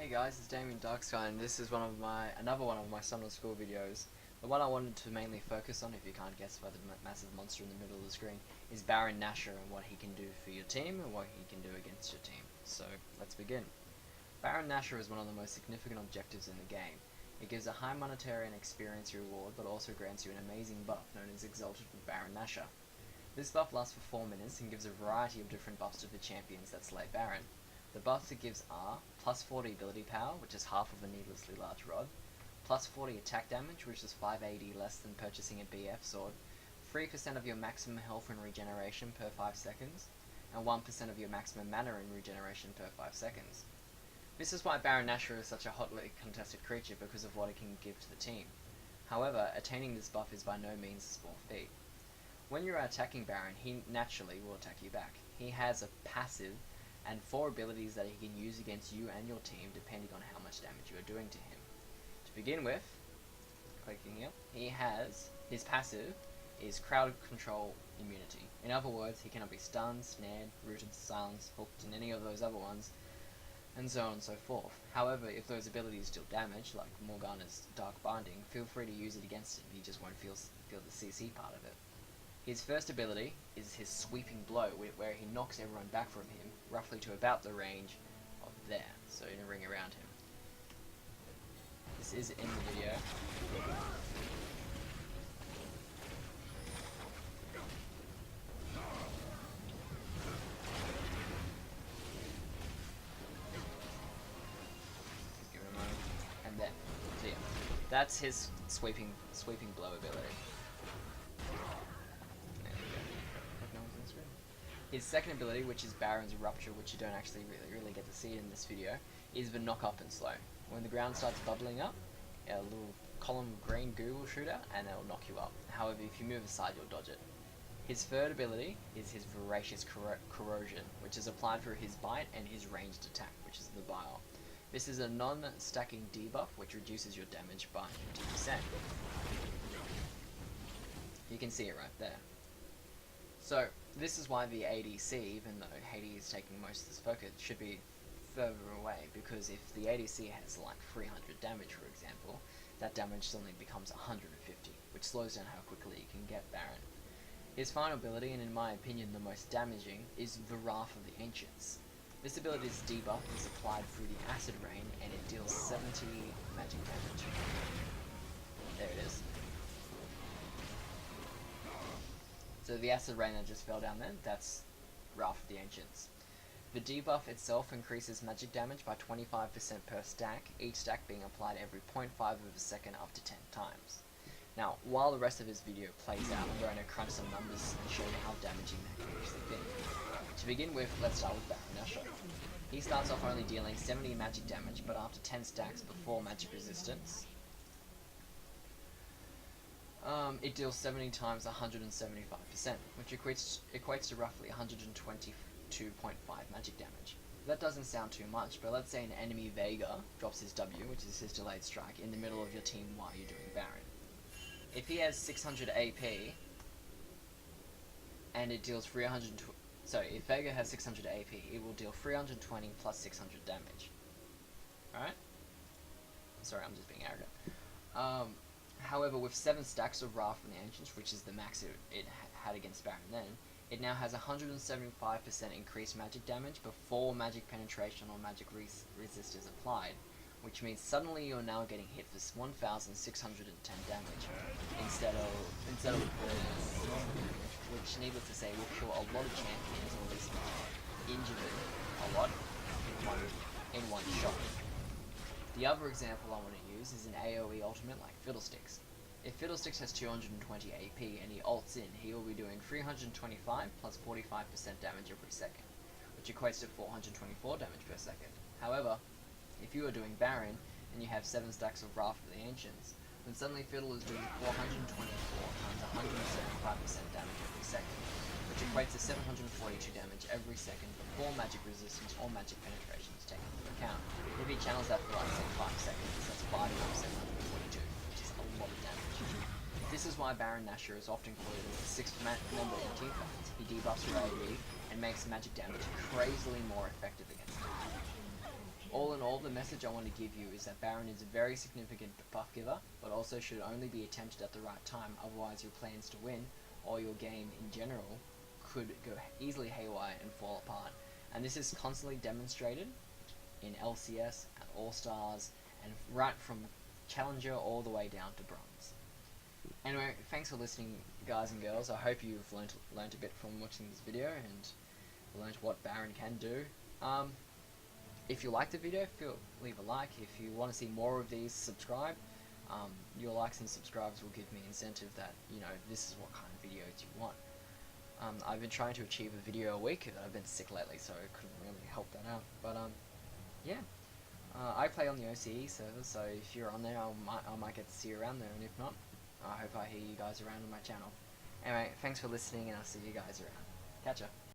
Hey guys, it's Damien Darksky, and this is another one of my summer school videos. The one I wanted to mainly focus on, if you can't guess by the massive monster in the middle of the screen, is Baron Nashor and what he can do for your team and what he can do against your team. So, let's begin. Baron Nashor is one of the most significant objectives in the game. It gives a high monetary and experience reward, but also grants you an amazing buff known as Exalted with Baron Nashor. This buff lasts for 4 minutes and gives a variety of different buffs to the champions that slay Baron. The buffs it gives are plus 40 ability power, which is half of a needlessly large rod, plus 40 attack damage, which is 580 less than purchasing a BF sword, 3% of your maximum health and regeneration per 5 seconds, and 1% of your maximum mana and regeneration per 5 seconds. This is why Baron Nashor is such a hotly contested creature, because of what it can give to the team. However, attaining this buff is by no means a small feat. When you are attacking Baron, he naturally will attack you back. He has a passive and 4 abilities that he can use against you and your team depending on how much damage you are doing to him. To begin with, clicking here, his passive is crowd control immunity. In other words, he cannot be stunned, snared, rooted, silenced, hooked, and any of those other ones, and so on and so forth. However, if those abilities deal damage, like Morgana's Dark Binding, feel free to use it against him, he just won't feel the CC part of it. His first ability is his Sweeping Blow, where he knocks everyone back from him, roughly to about the range of there, so in a ring around him. This is in the video. Give it a moment. And then, so yeah, that's his sweeping blow ability. His second ability, which is Baron's Rupture, which you don't actually really get to see in this video, is the knock up and slow. When the ground starts bubbling up, a little column of green goo will shoot out and it'll knock you up. However, if you move aside, you'll dodge it. His third ability is his Voracious Corrosion, which is applied through his bite and his ranged attack, which is the Bile. This is a non-stacking debuff, which reduces your damage by 50%. You can see it right there. So, this is why the ADC, even though Hades is taking most of this focus, should be further away, because if the ADC has like 300 damage, for example, that damage suddenly becomes 150, which slows down how quickly you can get Baron. His final ability, and in my opinion the most damaging, is the Wrath of the Ancients. This ability's debuff is applied through the Acid Rain, and it deals 70 magic damage. There it is. So the Acid Rain that just fell down there, that's Wrath of the Ancients. The debuff itself increases magic damage by 25% per stack, each stack being applied every 0.5 of a second up to 10 times. Now, while the rest of this video plays out, I'm going to crunch some numbers and show you how damaging that can actually be. To begin with, let's start with Baron Nashor. He starts off only dealing 70 magic damage, but after 10 stacks before magic resistance, it deals 70 times 175%, which equates to roughly 122.5 magic damage. That doesn't sound too much, but let's say an enemy Vega drops his W, which is his delayed strike, in the middle of your team while you're doing Baron. If he has 600 AP, and it deals 320, so if Vega has 600 AP, it will deal 320 plus 600 damage. Alright? Sorry, I'm just being arrogant. However, with 7 stacks of Wrath of the Ancients, which is the max it had against Baron then, it now has 175% increased magic damage before magic penetration or magic resist is applied, which means suddenly you're now getting hit for 1,610 damage instead of the normal damage, which, needless to say, will kill a lot of champions, or at least injure them a lot in one shot. The other example I want to use is an AoE ultimate like Fiddlesticks. If Fiddlesticks has 220 AP and he ults in, he will be doing 325 plus 45% damage every second, which equates to 424 damage per second. However, if you are doing Baron and you have 7 stacks of Wrath of the Ancients, then suddenly Fiddle is doing 424 times 175% damage every second, which equates to 742 damage every second before magic resistance or magic penetration is taken into account. If he channels that for like say 5 seconds, that's 5 times 742, which is a lot of damage. This is why Baron Nashor is often quoted as the 6th member in teamfights. He debuffs your AoE and makes magic damage crazily more effective against him. all in all, the message I want to give you is that Baron is a very significant buff giver, but also should only be attempted at the right time, otherwise your plans to win, or your game in general, could go easily haywire and fall apart. And this is constantly demonstrated in LCS, at All-Stars, and right from Challenger all the way down to Bronze. Anyway, thanks for listening, guys and girls. I hope you've learnt a bit from watching this video and learnt what Baron can do. If you liked the video, leave a like. If you want to see more of these, subscribe. Your likes and subscribes will give me incentive that, you know, this is what kind of videos you want. I've been trying to achieve a video a week, but I've been sick lately, so I couldn't really help that out. But yeah, I play on the OCE server, so if you're on there, I might get to see you around there, and if not, I hope I hear you guys around on my channel. Anyway, thanks for listening, and I'll see you guys around. Catch ya.